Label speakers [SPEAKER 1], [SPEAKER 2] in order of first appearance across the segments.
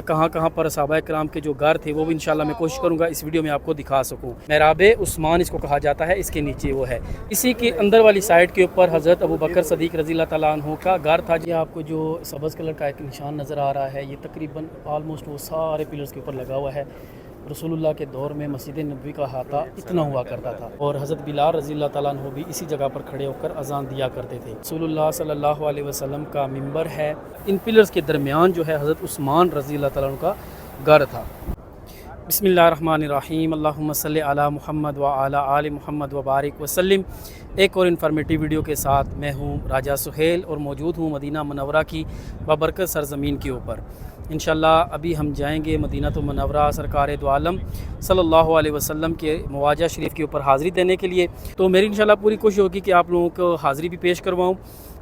[SPEAKER 1] کہاں کہاں پر صحابہ کرام کے جو گھر تھے وہ بھی انشاءاللہ میں کوشش کروں گا اس ویڈیو میں آپ کو دکھا سکوں۔ محراب عثمان اس کو کہا جاتا ہے، اس کے نیچے وہ ہے۔ اسی کے اندر والی سائڈ کے اوپر حضرت ابوبکر صدیق رضی اللہ تعالیٰ عنہ کا گھر تھا۔ یہ آپ کو جو سبز کلر کا ایک نشان نظر آ رہا ہے، یہ تقریباً آلموسٹ وہ سارے پلرز کے اوپر لگا ہوا ہے۔ رسول اللہ کے دور میں مسجد نبوی کا احاطہ اتنا ہوا کرتا تھا، اور حضرت بلال رضی اللہ تعالیٰ عنہ بھی اسی جگہ پر کھڑے ہو کر اذان دیا کرتے تھے۔ رسول اللہ صلی اللہ علیہ وسلم کا ممبر ہے، ان پلرز کے درمیان جو ہے حضرت عثمان رضی اللہ تعالیٰ عنہ کا گھر تھا۔ بسم اللہ الرحمن الرحیم، اللہم صلی علی محمد وعلی آل محمد وبارک وسلم۔ ایک اور انفارمیٹیو ویڈیو کے ساتھ میں ہوں راجہ سہیل اور موجود ہوں مدینہ منورہ کی بابرکت سرزمین کے اوپر۔ انشاءاللہ ابھی ہم جائیں گے مدینہ منورہ سرکار دو عالم صلی اللہ علیہ وسلم کے مواجہ شریف کے اوپر حاضری دینے کے لیے۔ تو میری انشاءاللہ پوری کوشش ہوگی کہ آپ لوگوں کو حاضری بھی پیش کرواؤں،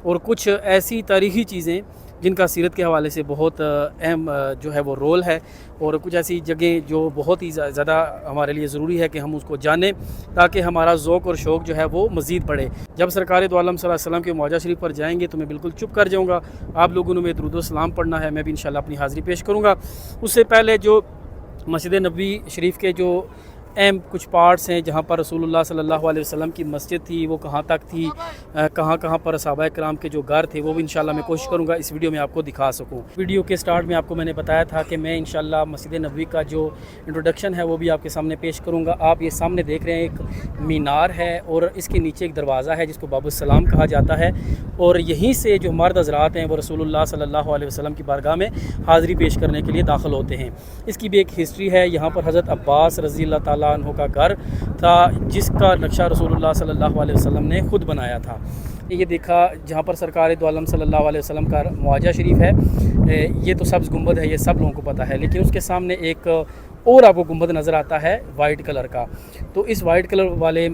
[SPEAKER 1] اور کچھ ایسی تاریخی چیزیں جن کا سیرت کے حوالے سے بہت اہم جو ہے وہ رول ہے، اور کچھ ایسی جگہیں جو بہت ہی زیادہ ہمارے لیے ضروری ہے کہ ہم اس کو جانیں، تاکہ ہمارا ذوق اور شوق جو ہے وہ مزید بڑھے۔ جب سرکار دو عالم صلی اللہ علیہ وسلم کے مواجہ شریف پر جائیں گے تو میں بالکل چپ کر جاؤں گا، آپ لوگوں نے میں درود و سلام پڑھنا ہے، میں بھی انشاءاللہ اپنی حاضری پیش کروں گا۔ اس سے پہلے جو مسجد نبوی شریف کے جو اہم کچھ پارٹس ہیں جہاں پر رسول اللہ صلی اللہ علیہ وسلم کی مسجد تھی وہ کہاں تک تھی، کہاں کہاں پر صحابہ کرام کے جو گھر تھے وہ بھی انشاءاللہ میں کوشش کروں گا اس ویڈیو میں آپ کو دکھا سکوں۔ ویڈیو کے سٹارٹ میں آپ کو میں نے بتایا تھا کہ میں انشاءاللہ مسجد نبوی کا جو انٹروڈکشن ہے وہ بھی آپ کے سامنے پیش کروں گا۔ آپ یہ سامنے دیکھ رہے ہیں ایک مینار ہے، اور اس کے نیچے ایک دروازہ ہے جس کو باب السلام کہا جاتا ہے، اور یہیں سے جو مرد حضرات ہیں وہ رسول اللہ صلی اللہ علیہ وسلم کی بارگاہ میں حاضری پیش کرنے کے لیے داخل ہوتے ہیں۔ اس کی بھی ایک ہسٹری ہے۔ یہاں پر حضرت عباس رضی اللہ تعالیٰ عنہ کا گھر تھا، جس کا نقشہ رسول اللہ صلی اللہ علیہ وسلم نے خود بنایا تھا۔ یہ دیکھا جہاں پر سرکار دو عالم صلی اللہ علیہ وسلم کا مواجہ شریف ہے، یہ تو سبز گنبد ہے، یہ سب لوگوں کو پتہ ہے، لیکن اس کے سامنے ایک اور آپ کو گنبد نظر آتا ہے وائٹ کلر کا۔ تو اس وائٹ کلر والے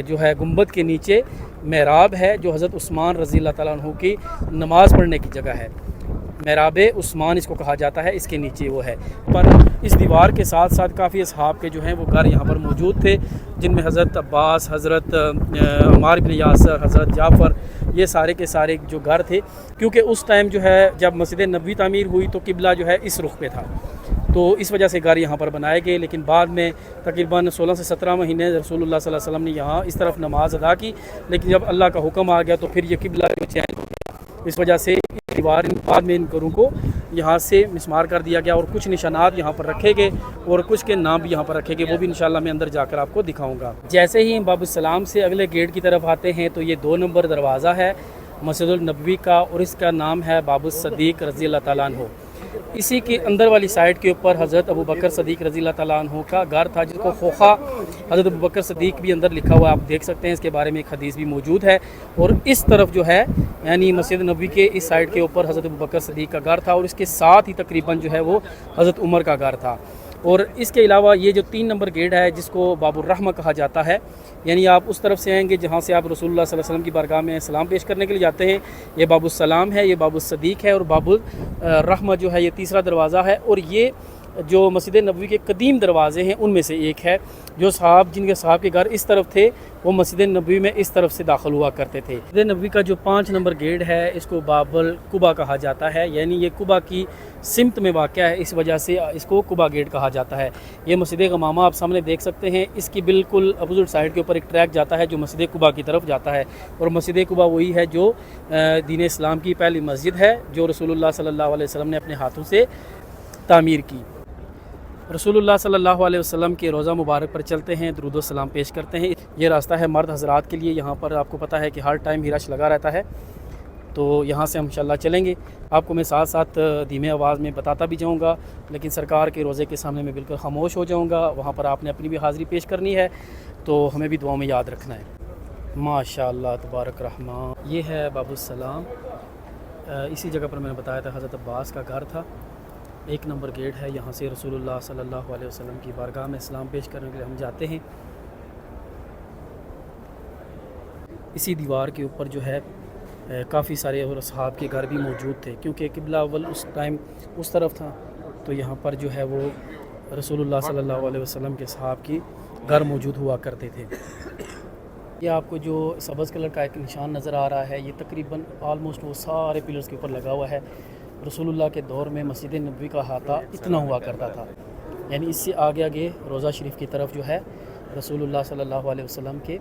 [SPEAKER 1] جو ہے گنبد کے نیچے محراب ہے، جو حضرت عثمان رضی اللہ تعالیٰ عنہ کی نماز پڑھنے کی جگہ ہے۔ محراب عثمان اس کو کہا جاتا ہے، اس کے نیچے وہ ہے۔ پر اس دیوار کے ساتھ ساتھ کافی اصحاب کے جو ہیں وہ گھر یہاں پر موجود تھے، جن میں حضرت عباس، حضرت عمار بن یاسر، حضرت جعفر، یہ سارے کے سارے جو گھر تھے، کیونکہ اس ٹائم جو ہے جب مسجد نبوی تعمیر ہوئی تو قبلہ جو ہے اس رخ پہ تھا، تو اس وجہ سے گھر یہاں پر بنائے گئے۔ لیکن بعد میں تقریباً 16 سے 17 مہینے رسول اللہ صلی اللہ علیہ وسلم نے یہاں اس طرف نماز ادا کی، لیکن جب اللہ کا حکم آ گیا تو پھر یہ قبلہ چینج ہو گیا، اس وجہ سے دیوار بعد میں ان گھروں کو یہاں سے مسمار کر دیا گیا، اور کچھ نشانات یہاں پر رکھے گئے اور کچھ کے نام بھی یہاں پر رکھے گئے، وہ بھی انشاءاللہ میں اندر جا کر آپ کو دکھاؤں گا۔ جیسے ہی باب السلام سے اگلے گیٹ کی طرف آتے ہیں تو یہ 2 نمبر دروازہ ہے مسجد النبوی کا، اور اس کا نام ہے باب الصدیق رضی اللہ تعالیٰ عنہ۔ اسی کے اندر والی سائڈ کے اوپر حضرت ابوبکر صدیق رضی اللہ تعالیٰ عنہ کا گھر تھا، جس کو خوخا حضرت ابوبکر صدیق بھی اندر لکھا ہوا ہے، آپ دیکھ سکتے ہیں، اس کے بارے میں ایک حدیث بھی موجود ہے۔ اور اس طرف جو ہے یعنی مسجد نبوی کے اس سائڈ کے اوپر حضرت ابوبکر صدیق کا گھر تھا، اور اس کے ساتھ ہی تقریباً جو ہے وہ حضرت عمر کا گھر تھا۔ اور اس کے علاوہ یہ جو 3 نمبر گیٹ ہے جس کو باب الرحمہ کہا جاتا ہے، یعنی آپ اس طرف سے آئیں گے جہاں سے آپ رسول اللہ صلی اللہ علیہ وسلم کی بارگاہ میں سلام پیش کرنے کے لیے جاتے ہیں، یہ باب السلام ہے، یہ باب الصدیق ہے، اور باب الرحمہ جو ہے یہ تیسرا دروازہ ہے۔ اور یہ جو مسجد نبوی کے قدیم دروازے ہیں ان میں سے ایک ہے، جو جن کے صحاب کے گھر اس طرف تھے وہ مسجد نبوی میں اس طرف سے داخل ہوا کرتے تھے۔ مسجد نبوی کا جو 5 نمبر گیٹ ہے اس کو باب القبا کہا جاتا ہے، یعنی یہ قبا کی سمت میں واقع ہے، اس وجہ سے اس کو قبا گیٹ کہا جاتا ہے۔ یہ مسجد غمامہ آپ سامنے دیکھ سکتے ہیں، اس کی بالکل اپوزٹ سائڈ کے اوپر ایک ٹریک جاتا ہے جو مسجد قبا کی طرف جاتا ہے، اور مسجد قبا وہی ہے جو دین اسلام کی پہلی مسجد ہے جو رسول اللہ صلی اللہ علیہ وسلم نے اپنے ہاتھوں سے تعمیر کی۔ رسول اللہ صلی اللہ علیہ وسلم کے روضہ مبارک پر چلتے ہیں، درود و سلام پیش کرتے ہیں۔ یہ راستہ ہے مرد حضرات کے لیے، یہاں پر آپ کو پتہ ہے کہ ہر ٹائم ہی رش لگا رہتا ہے، تو یہاں سے ہم انشاءاللہ چلیں گے۔ آپ کو میں ساتھ ساتھ دھیمے آواز میں بتاتا بھی جاؤں گا، لیکن سرکار کے روضے کے سامنے میں بالکل خاموش ہو جاؤں گا، وہاں پر آپ نے اپنی بھی حاضری پیش کرنی ہے، تو ہمیں بھی دعاؤں میں یاد رکھنا ہے۔ ماشاءاللہ تبارک رحمان، یہ ہے باب السلام۔ اسی جگہ پر میں نے بتایا تھا حضرت عباس کا گھر تھا۔ 1 نمبر گیٹ ہے، یہاں سے رسول اللہ صلی اللہ علیہ وسلم کی بارگاہ میں سلام پیش کرنے کے لیے ہم جاتے ہیں۔ اسی دیوار کے اوپر جو ہے کافی سارے اور اصحاب کے گھر بھی موجود تھے، کیونکہ قبلہ اول اس ٹائم اس طرف تھا، تو یہاں پر جو ہے وہ رسول اللہ صلی اللہ علیہ وسلم کے اصحاب کی گھر موجود ہوا کرتے تھے۔ یہ آپ کو جو سبز کلر کا ایک نشان نظر آ رہا ہے، یہ تقریباً آلموسٹ وہ سارے پلرز کے اوپر لگا ہوا ہے، رسول اللہ کے دور میں مسجد نبوی کا احاطہ اتنا ہوا کرتا تھا، یعنی اس سے آگے آگے روضہ شریف کی طرف جو ہے رسول اللہ صلی اللہ علیہ وسلم کے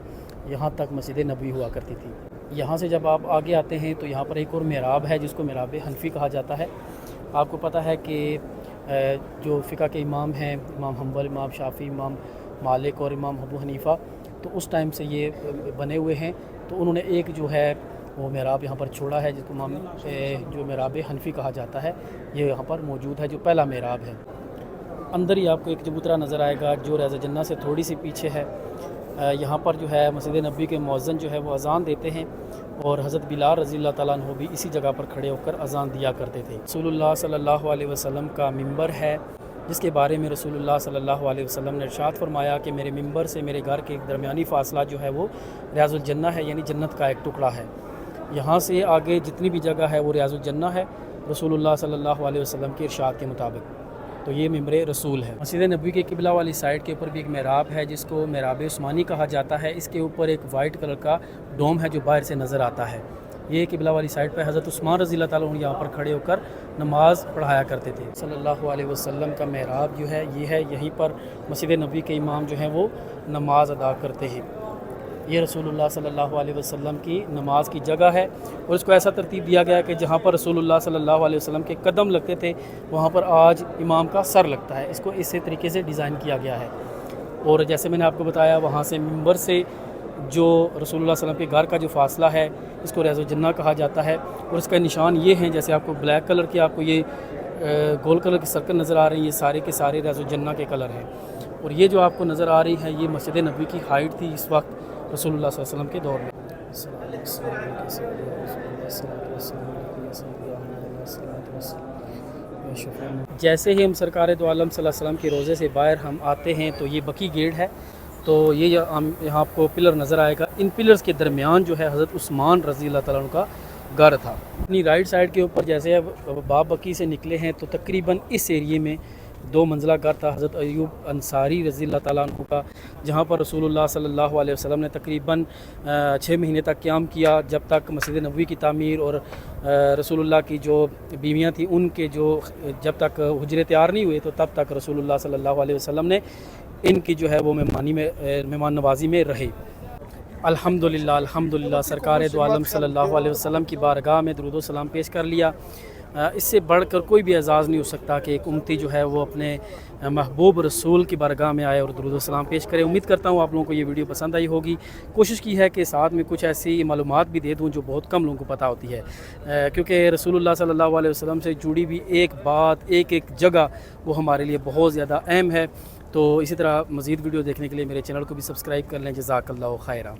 [SPEAKER 1] یہاں تک مسجد نبوی ہوا کرتی تھی۔ یہاں سے جب آپ آگے آتے ہیں تو یہاں پر ایک اور محراب ہے جس کو محراب حنفی کہا جاتا ہے۔ آپ کو پتہ ہے کہ جو فقہ کے امام ہیں، امام حنبل، امام شافعی، امام مالک اور امام ابو حنیفہ، تو اس ٹائم سے یہ بنے ہوئے ہیں، تو انہوں نے ایک جو ہے وہ محراب یہاں پر چھوڑا ہے جس کو جو محراب حنفی کہا جاتا ہے، یہ یہاں پر موجود ہے، جو پہلا محراب ہے۔ اندر ہی آپ کو ایک چبوترا نظر آئے گا جو ریاض جنہ سے تھوڑی سی پیچھے ہے۔ یہاں پر جو ہے مسجد نبوی کے مؤذن جو ہے وہ اذان دیتے ہیں، اور حضرت بلال رضی اللہ تعالیٰ عنہ بھی اسی جگہ پر کھڑے ہو کر اذان دیا کرتے تھے۔ رسول اللہ صلی اللہ علیہ وسلم کا ممبر ہے، جس کے بارے میں رسول اللہ صلی اللہ علیہ وسلم نے ارشاد فرمایا کہ میرے ممبر سے میرے گھر کے درمیانی فاصلہ جو ہے وہ ریاض الجنہ ہے، یعنی جنت کا ایک ٹکڑا ہے۔ یہاں سے آگے جتنی بھی جگہ ہے وہ ریاض الجنہ ہے رسول اللہ صلی اللہ علیہ وسلم کے ارشاد کے مطابق، تو یہ ممبر رسول ہے۔ مسجد نبوی کے قبلہ والی سائڈ کے اوپر بھی ایک محراب ہے جس کو محراب عثمانی کہا جاتا ہے۔ اس کے اوپر ایک وائٹ کلر کا ڈوم ہے جو باہر سے نظر آتا ہے۔ یہ قبلہ والی سائڈ پہ حضرت عثمان رضی اللہ تعالیٰ عنہ یہاں پر کھڑے ہو کر نماز پڑھایا کرتے تھے۔ صلی اللہ علیہ وسلم کا محراب جو ہے یہ ہے، یہیں پر مسجد نبوی کے امام جو ہیں وہ نماز ادا کرتے ہیں۔ یہ رسول اللہ صلی اللہ علیہ وسلم کی نماز کی جگہ ہے، اور اس کو ایسا ترتیب دیا گیا ہے کہ جہاں پر رسول اللہ صلی اللہ علیہ وسلم کے قدم لگتے تھے وہاں پر آج امام کا سر لگتا ہے۔ اس کو اسی طریقے سے ڈیزائن کیا گیا ہے، اور جیسے میں نے آپ کو بتایا وہاں سے ممبر سے جو رسول اللہ صلی اللہ علیہ وسلم کے گھر کا جو فاصلہ ہے اس کو ریاض الجنہ کہا جاتا ہے، اور اس کا نشان یہ ہیں، جیسے آپ کو بلیک کلر کے آپ کو یہ گول کلر کی سرکل نظر آ رہی ہیں، یہ سارے کے سارے ریاض الجنہ کے کلر ہیں۔ اور یہ جو آپ کو نظر آ رہی ہے یہ مسجد نبوی کی ہائٹ تھی اس وقت رسول اللہ صلی اللہ علیہ وسلم کے دور میں۔ جیسے ہی ہم سرکار دو عالم صلی اللہ علیہ وسلم کے روضے سے باہر ہم آتے ہیں تو یہ بقی گیٹ ہے، تو یہ یہاں آپ کو پلر نظر آئے گا۔ ان پلرز کے درمیان جو ہے حضرت عثمان رضی اللہ تعالیٰ عنہ کا گھر تھا۔ اپنی رائٹ سائڈ کے اوپر جیسے باب بقی سے نکلے ہیں تو تقریباً اس ایریے میں 2 منزلہ گھر تھا حضرت ایوب انصاری رضی اللہ تعالیٰ عنہ کا، جہاں پر رسول اللہ صلی اللہ علیہ وسلم نے تقریباً 6 مہینے تک قیام کیا، جب تک مسجد نبوی کی تعمیر اور رسول اللہ کی جو بیویاں تھیں ان کے جب تک حجرے تیار نہیں ہوئے تو تب تک رسول اللہ صلی اللہ علیہ وسلم نے ان کی جو ہے وہ مہمان نوازی میں رہے۔ الحمدللہ سرکار دو عالم صلی اللہ علیہ وسلم کی بارگاہ میں درود و سلام پیش کر لیا۔ اس سے بڑھ کر کوئی بھی اعزاز نہیں ہو سکتا کہ ایک امتی جو ہے وہ اپنے محبوب رسول کی بارگاہ میں آئے اور درود و سلام پیش کرے۔ امید کرتا ہوں آپ لوگوں کو یہ ویڈیو پسند آئی ہوگی۔ کوشش کی ہے کہ ساتھ میں کچھ ایسی معلومات بھی دے دوں جو بہت کم لوگوں کو پتہ ہوتی ہے، کیونکہ رسول اللہ صلی اللہ علیہ وسلم سے جڑی بھی ایک بات، ایک جگہ وہ ہمارے لیے بہت زیادہ اہم ہے۔ تو اسی طرح مزید ویڈیو دیکھنے کے لیے میرے چینل کو بھی سبسکرائب کر لیں۔ جزاک اللہ خیرہ۔